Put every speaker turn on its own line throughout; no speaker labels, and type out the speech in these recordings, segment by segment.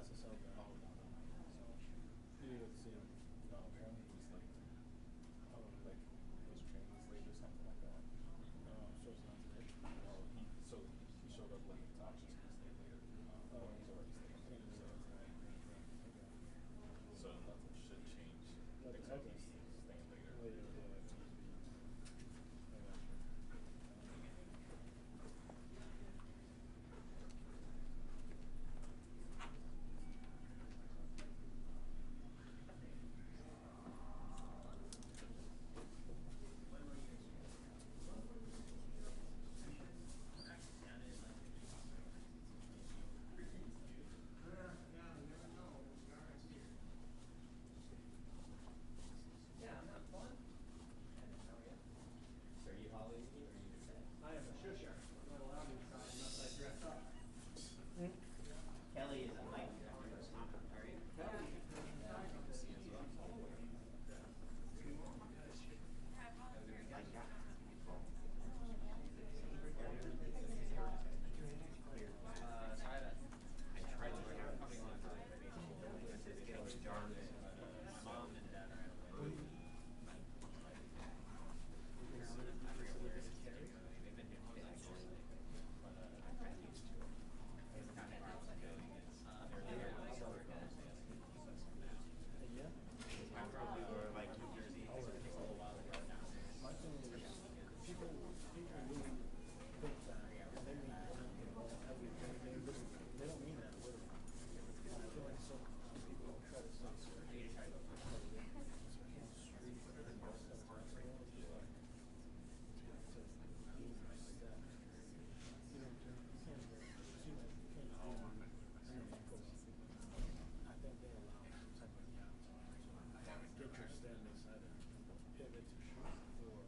SSL guy. You didn't see him. No, apparently he's like, like he was training late or something like that. No, so it's not today. No, he showed up late. Tom just gonna stay later. He's already staying. So nothing should change. Except he's staying later.
Kelly is a mic mom and dad are away. They've been doing I probably were like New Jersey. It takes a little while to get down there.
My thing is, people really think that, and they mean everything. They don't mean that literally. I feel like so people try to say certain things. Street and stuff like that. Like that. You know, you can't do that. I think they allow some type of get your stand inside and pivot to shoot or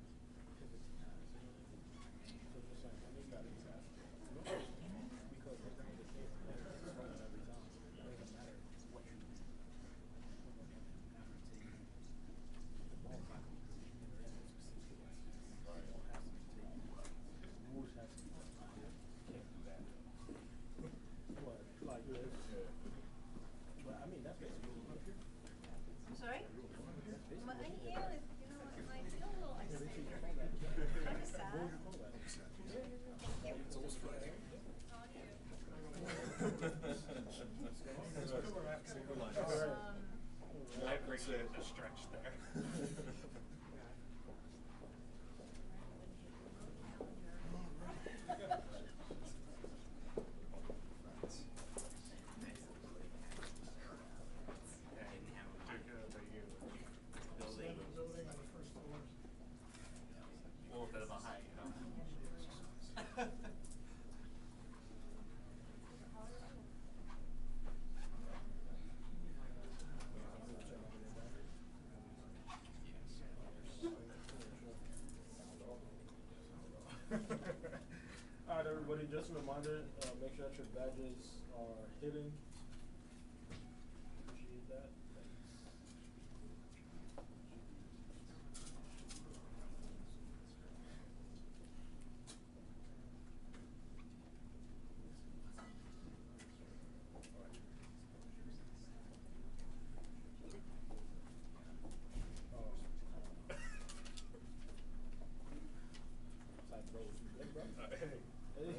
pivot to pass. So just like when they got it, because they're going to get paid every time. It doesn't matter what you do. The ball back to the rules have to be can't do that. What? Like this? But I mean, that's basically up here.
I'm sorry? Yeah, you know, I feel a little isolated. Kind of sad.
It's almost Friday.
I appreciate the stretch there.
Building on the first floor.
A little bit of a height, you know.
All right, everybody, just a reminder, make sure that your badges are hidden. Appreciate that. Hey.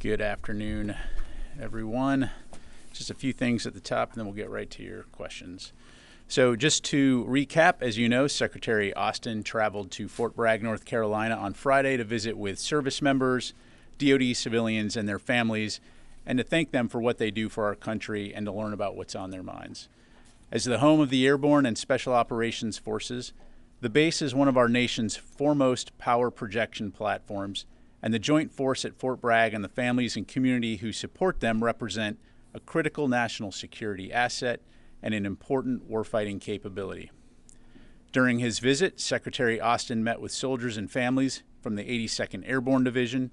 Good afternoon, everyone. Just a few things at the top, and then we'll get right to your questions. So just to recap, as you know, Secretary Austin traveled to Fort Bragg, North Carolina on Friday to visit with service members, DoD civilians, and their families, and to thank them for what they do for our country and to learn about what's on their minds. As the home of the Airborne and Special Operations Forces, the base is one of our nation's foremost power projection platforms, and the Joint Force at Fort Bragg and the families and community who support them represent a critical national security asset and an important warfighting capability. During his visit, Secretary Austin met with soldiers and families from the 82nd Airborne Division,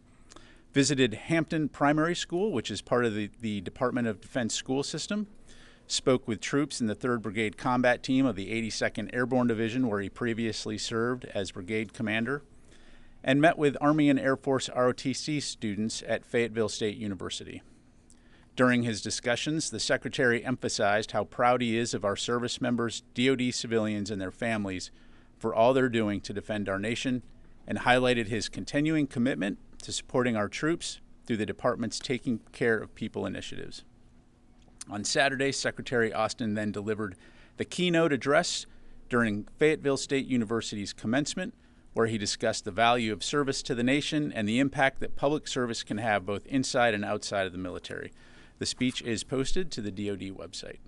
visited Hampton Primary School, which is part of the Department of Defense school system, spoke with troops in the 3rd Brigade Combat Team of the 82nd Airborne Division, where he previously served as brigade commander, and met with Army and Air Force ROTC students at Fayetteville State University. During his discussions, the Secretary emphasized how proud he is of our service members, DoD civilians, and their families for all they're doing to defend our nation, and highlighted his continuing commitment to supporting our troops through the department's Taking Care of People initiatives. On Saturday, Secretary Austin then delivered the keynote address during Fayetteville State University's commencement, where he discussed the value of service to the nation and the impact that public service can have both inside and outside of the military. The speech is posted to the DoD website.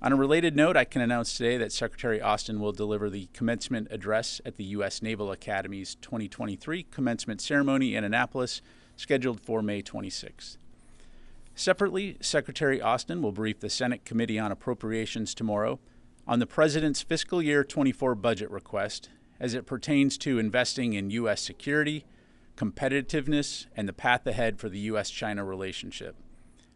On a related note, I can announce today that Secretary Austin will deliver the commencement address at the U.S. Naval Academy's 2023 commencement ceremony in Annapolis, scheduled for May 26th. Separately, Secretary Austin will brief the Senate Committee on Appropriations tomorrow on the President's fiscal year 24 budget request as it pertains to investing in U.S. security, competitiveness, and the path ahead for the U.S.-China relationship.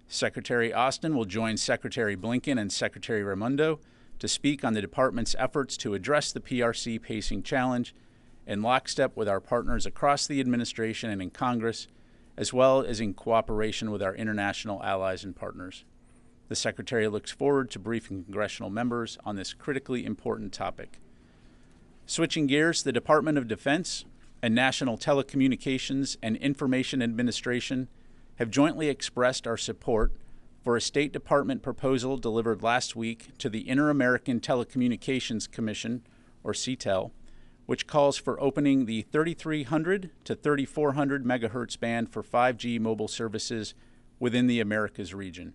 Secretary Austin will join Secretary Blinken and Secretary Raimondo to speak on the department's efforts to address the PRC pacing challenge in lockstep with our partners across the administration and in Congress, as well as in cooperation with our international allies and partners. The Secretary looks forward to briefing congressional members on this critically important topic. Switching gears, the Department of Defense and National Telecommunications and Information Administration have jointly expressed our support for a State Department proposal delivered last week to the Inter-American Telecommunications Commission, or CTEL, which calls for opening the 3300 to 3400 megahertz band for 5G mobile services within the Americas region.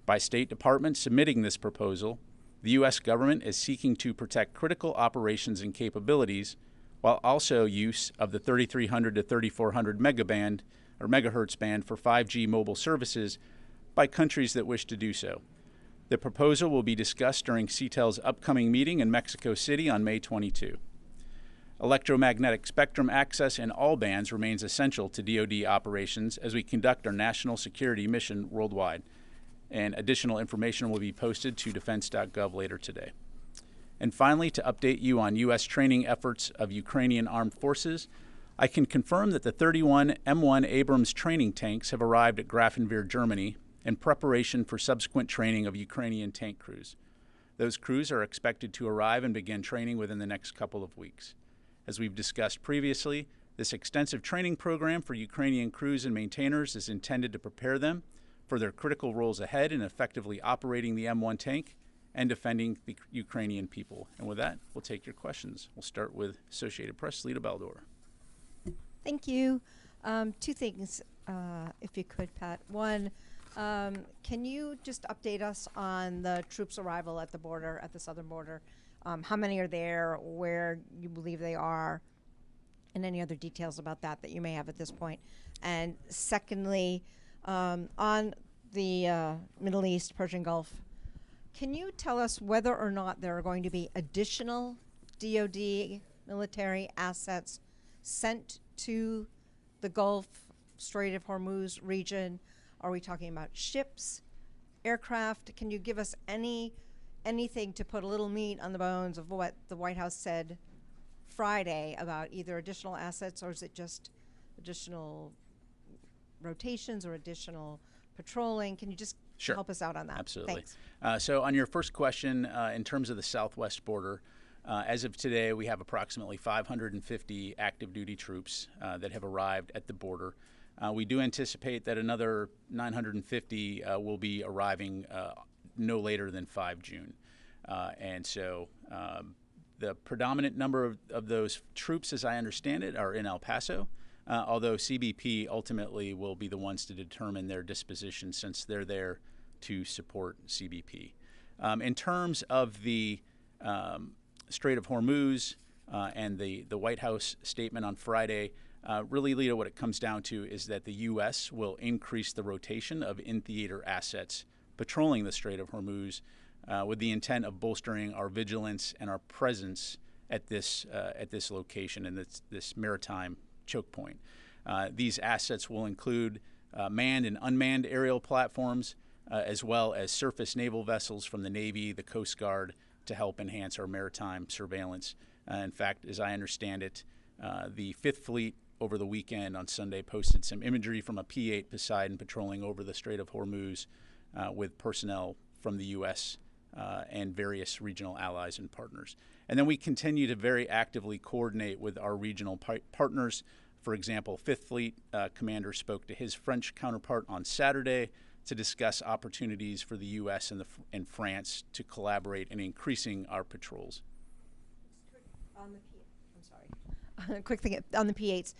By State Department submitting this proposal, the U.S. government is seeking to protect critical operations and capabilities while also use of the 3300 to 3400 megaband or megahertz band for 5G mobile services by countries that wish to do so. The proposal will be discussed during CTEL's upcoming meeting in Mexico City on May 22. Electromagnetic spectrum access in all bands remains essential to DoD operations as we conduct our national security mission worldwide, and additional information will be posted to defense.gov later today. And finally, to update you on U.S. training efforts of Ukrainian armed forces, I can confirm that the 31 M1 Abrams training tanks have arrived at Grafenwehr, Germany, in preparation for subsequent training of Ukrainian tank crews. Those crews are expected to arrive and begin training within the next couple of weeks. As we've discussed previously, this extensive training program for Ukrainian crews and maintainers is intended to prepare them for their critical roles ahead in effectively operating the M1 tank and defending the Ukrainian people. And with that, we'll take your questions. We'll start with Associated Press, Lita Baldor.
Thank you. Two things, if you could, Pat. One, can you just update us on the troops' arrival at the border, at the southern border? How many are there, where you believe they are, and any other details about that you may have at this point? And secondly, on the Middle East, Persian Gulf, can you tell us whether or not there are going to be additional DoD military assets sent to the Gulf, Strait of Hormuz region? Are we talking about ships, aircraft? Can you give us anything to put a little meat on the bones of what the White House said Friday about either additional assets, or is it just additional rotations or additional patrolling? Can you just help us out on that?
Absolutely.
Thanks.
So on your first question, in terms of the southwest border, as of today, we have approximately 550 active duty troops that have arrived at the border. We do anticipate that another 950 will be arriving no later than 5 June. And so the predominant number of those troops, as I understand it, are in El Paso, although CBP ultimately will be the ones to determine their disposition since they're there to support CBP. In terms of the Strait of Hormuz and the White House statement on Friday, really, Lito, what it comes down to is that the U.S. will increase the rotation of in-theater assets patrolling the Strait of Hormuz with the intent of bolstering our vigilance and our presence at this location and this maritime choke point. These assets will include manned and unmanned aerial platforms, as well as surface naval vessels from the Navy, the Coast Guard, to help enhance our maritime surveillance. In fact, as I understand it, the Fifth Fleet over the weekend on Sunday posted some imagery from a P-8 Poseidon patrolling over the Strait of Hormuz with personnel from the U.S. And various regional allies and partners. And then we continue to very actively coordinate with our regional partners. For example, Fifth Fleet commander spoke to his French counterpart on Saturday to discuss opportunities for the U.S. and France to collaborate in increasing our patrols.
Quick thing on the P-8s.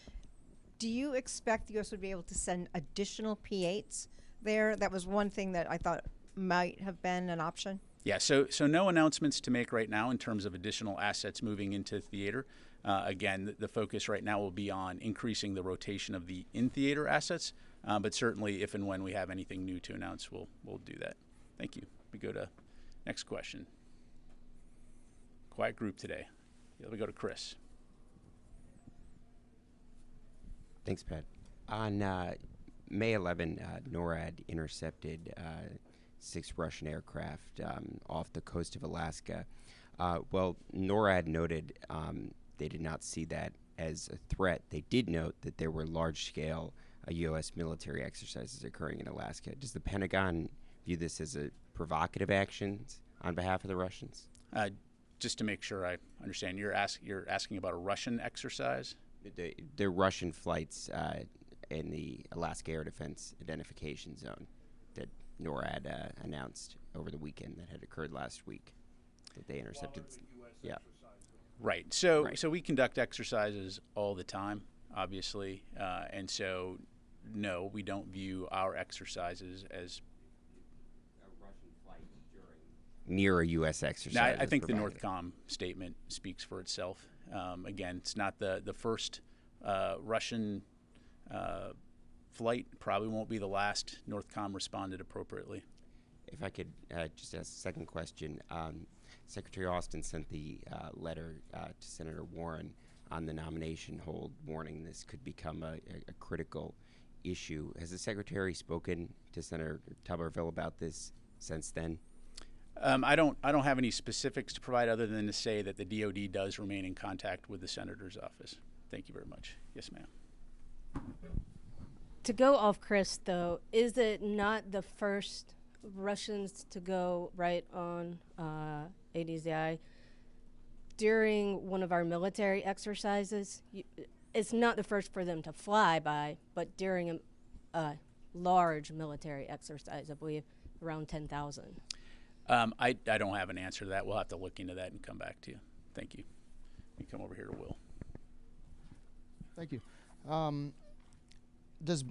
Do you expect the U.S. would be able to send additional P-8s there? That was one thing that I thought might have been an option.
Yeah, so no announcements to make right now in terms of additional assets moving into theater. Again, the focus right now will be on increasing the rotation of the in-theater assets, but certainly if and when we have anything new to announce, we'll do that. Thank you. We go to next question. Quiet group today. Yeah, we go to Chris.
Thanks, Pat. On May 11, NORAD intercepted 6 Russian aircraft off the coast of Alaska. Well, NORAD noted they did not see that as a threat. They did note that there were large-scale U.S. military exercises occurring in Alaska. Does the Pentagon view this as a provocative action on behalf of the Russians?
Just to make sure I understand, you're asking about a Russian exercise?
The Russian flights in the Alaska Air Defense Identification Zone that NORAD announced over the weekend that had occurred last week that they intercepted. Yeah.
Right. So we conduct exercises all the time, obviously, and so no, we don't view our exercises as
a Russian flight near a U.S. exercise.
Now, I think the NORTHCOM statement speaks for itself. Again, it's not the first Russian flight, probably won't be the last. NORTHCOM responded appropriately.
If I could just ask a second question. Secretary Austin sent the letter to Senator Warren on the nomination hold, warning this could become a critical issue. Has the Secretary spoken to Senator Tuberville about this since then?
I don't have any specifics to provide other than to say that the DoD does remain in contact with the Senator's office. Thank you very much. Yes, ma'am.
To go off Chris, though, is it not the first Russians to go right on ADZI during one of our military exercises? It's not the first for them to fly by, but during a large military exercise, I believe around 10,000.
I don't have an answer to that. We'll have to look into that and come back to you. Thank you. You come over here to Will.
Thank you. Does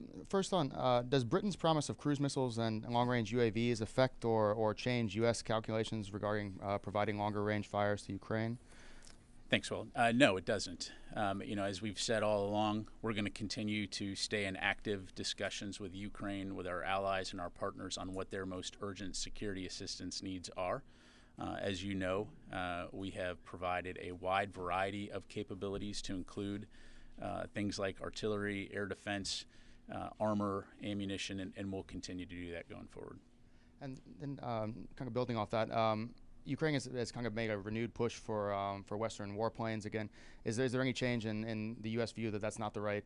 Britain's promise of cruise missiles and long-range UAVs affect or change U.S. calculations regarding providing longer-range fires to Ukraine?
Thanks, Will. No, it doesn't. As we've said all along, we're going to continue to stay in active discussions with Ukraine, with our allies and our partners on what their most urgent security assistance needs are. As you know, we have provided a wide variety of capabilities to include things like artillery, air defense, armor, ammunition, and we'll continue to do that going forward.
And then kind of building off that, Ukraine has kind of made a renewed push for Western warplanes again. Is there any change in the U.S. view that that's not the right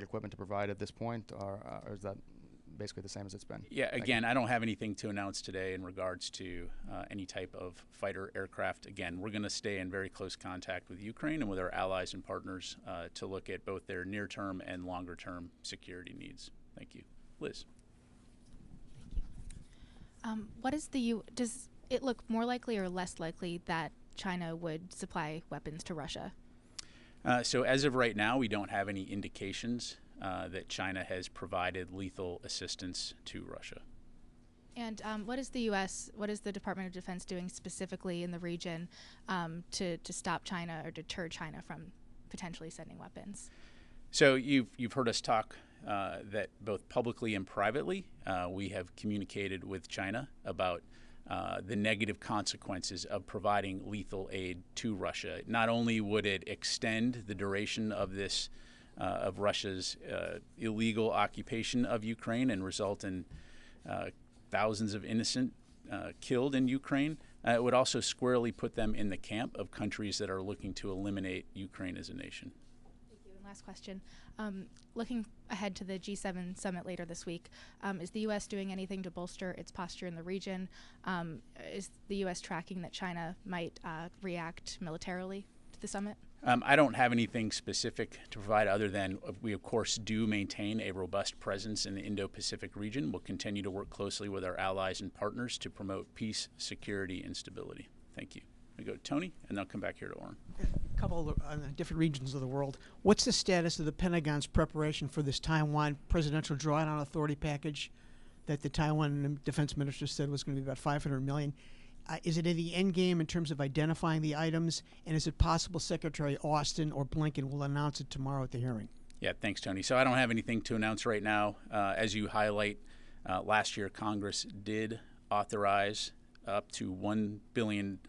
equipment to provide at this point, or is that basically the same as it's been?
Yeah,
Thank
again,
you.
I don't have anything to announce today in regards to any type of fighter aircraft. Again, we're going to stay in very close contact with Ukraine and with our allies and partners to look at both their near-term and longer-term security needs. Thank you. Liz.
Does it look more likely or less likely that China would supply weapons to Russia?
So as of right now, we don't have any indications that China has provided lethal assistance to Russia.
And what is the Department of Defense doing specifically in the region to stop China or deter China from potentially sending weapons?
So you've heard us talk that both publicly and privately, we have communicated with China about the negative consequences of providing lethal aid to Russia. Not only would it extend the duration of this of Russia's illegal occupation of Ukraine and result in thousands of innocent killed in Ukraine, it would also squarely put them in the camp of countries that are looking to eliminate Ukraine as a nation.
Thank you. And last question. Looking ahead to the G7 summit later this week, is the U.S. doing anything to bolster its posture in the region? Is the U.S. tracking that China might react militarily to the summit?
I don't have anything specific to provide other than we, of course, do maintain a robust presence in the Indo-Pacific region. We'll continue to work closely with our allies and partners to promote peace, security, and stability. Thank you. We go to Tony, and then I'll come back here to Orrin.
A couple of different regions of the world. What's the status of the Pentagon's preparation for this Taiwan Presidential Drawdown Authority package that the Taiwan defense minister said was going to be about $500 million? Is it in the end game in terms of identifying the items? And is it possible Secretary Austin or Blinken will announce it tomorrow at the hearing?
Yeah, thanks, Tony. So I don't have anything to announce right now. As you highlight, last year Congress did authorize up to $1 billion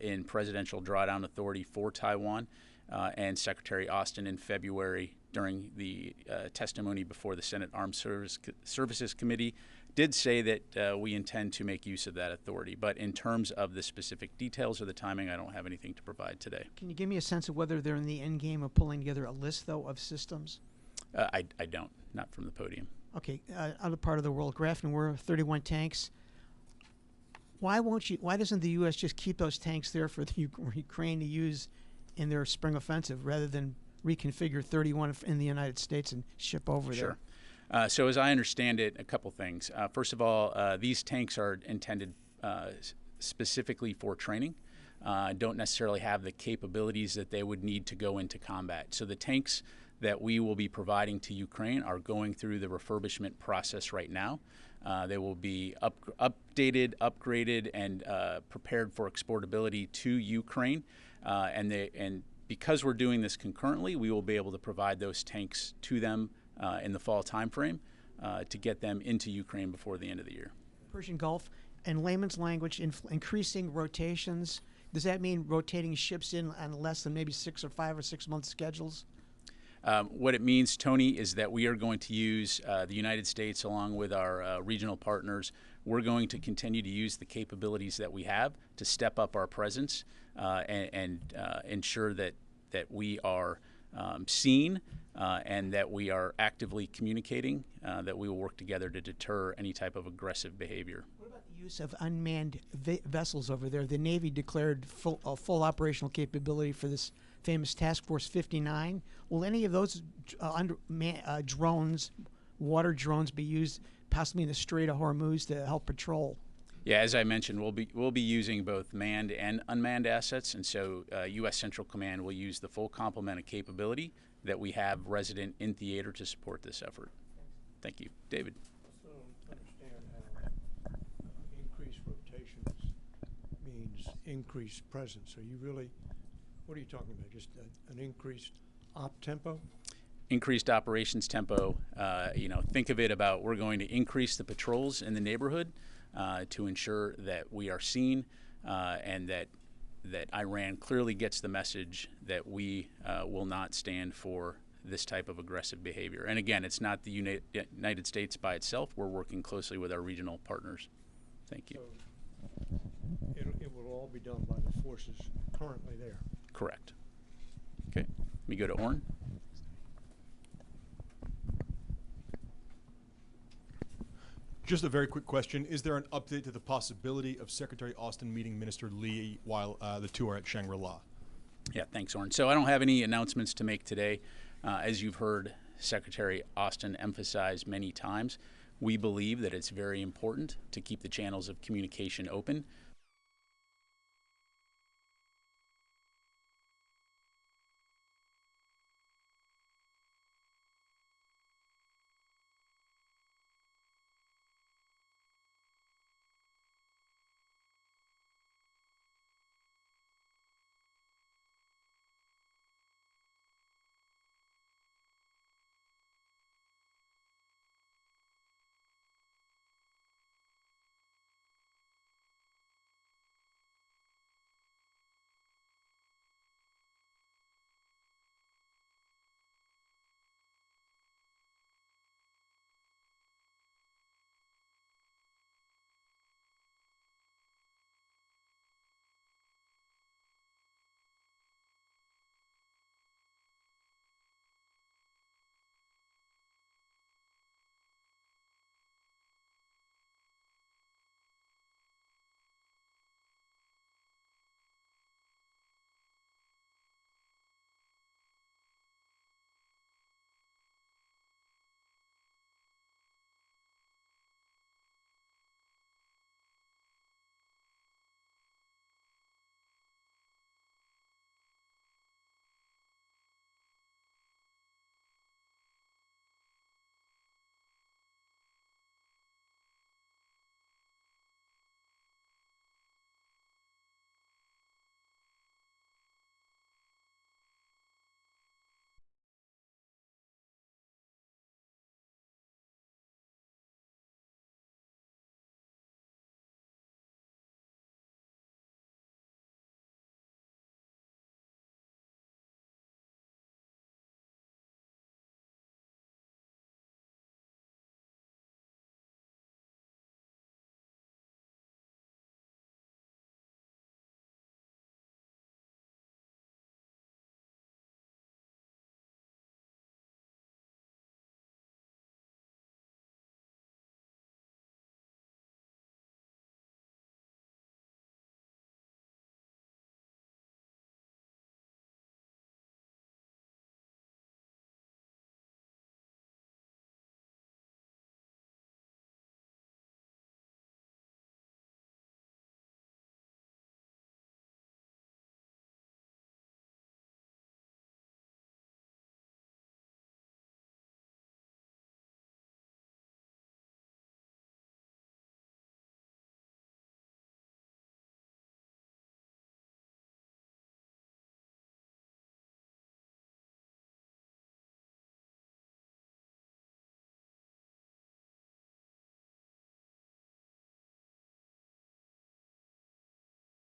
in Presidential Drawdown Authority for Taiwan. And Secretary Austin in February, during the testimony before the Senate Armed Services Committee, did say that we intend to make use of that authority. But in terms of the specific details or the timing, I don't have anything to provide today.
Can you give me a sense of whether they're in the end game of pulling together a list, though, of systems?
I don't, not from the podium.
Okay, other part of the world, Graf and we're 31 tanks. Why doesn't the U.S. just keep those tanks there for the Ukraine to use in their spring offensive rather than reconfigure 31 in the United States and ship over there?
So as I understand it, a couple things. First of all, these tanks are intended specifically for training. Don't necessarily have the capabilities that they would need to go into combat. So the tanks that we will be providing to Ukraine are going through the refurbishment process right now. They will be updated, upgraded, and prepared for exportability to Ukraine. And because we're doing this concurrently, we will be able to provide those tanks to them in the fall timeframe to get them into Ukraine before the end of the year.
Persian Gulf, in layman's language, increasing rotations. Does that mean rotating ships in on less than maybe 6 or 5 or 6 month schedules?
What it means, Tony, is that we are going to use the United States along with our regional partners. We're going to continue to use the capabilities that we have to step up our presence and ensure that we are seen and that we are actively communicating, that we will work together to deter any type of aggressive behavior.
What about the use of unmanned vessels over there? The Navy declared full operational capability for this famous Task Force 59. Will any of those drones, water drones, be used possibly in the Strait of Hormuz to help patrol?
Yeah, as I mentioned, we'll be using both manned and unmanned assets, and so U.S. Central Command will use the full complement of capability that we have resident in theater to support this effort. Thank you. David.
So understand how increased rotations means increased presence. Are you really, what are you talking about? Just an increased op tempo?
Increased operations tempo. Think of it about we're going to increase the patrols in the neighborhood to ensure that we are seen and that Iran clearly gets the message that we will not stand for this type of aggressive behavior. And again, it's not the United States by itself. We're working closely with our regional partners. Thank you.
So it will all be done by the forces currently there?
Correct. Okay. Let me go to Orrin.
Just a very quick question. Is there an update to the possibility of Secretary Austin meeting Minister Lee while the two are at Shangri-La?
Yeah, thanks, Orrin. So I don't have any announcements to make today. As you've heard Secretary Austin emphasize many times, we believe that it's very important to keep the channels of communication open.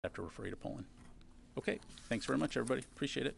Have to refer you to Poland. Okay, thanks very much, everybody. Appreciate it.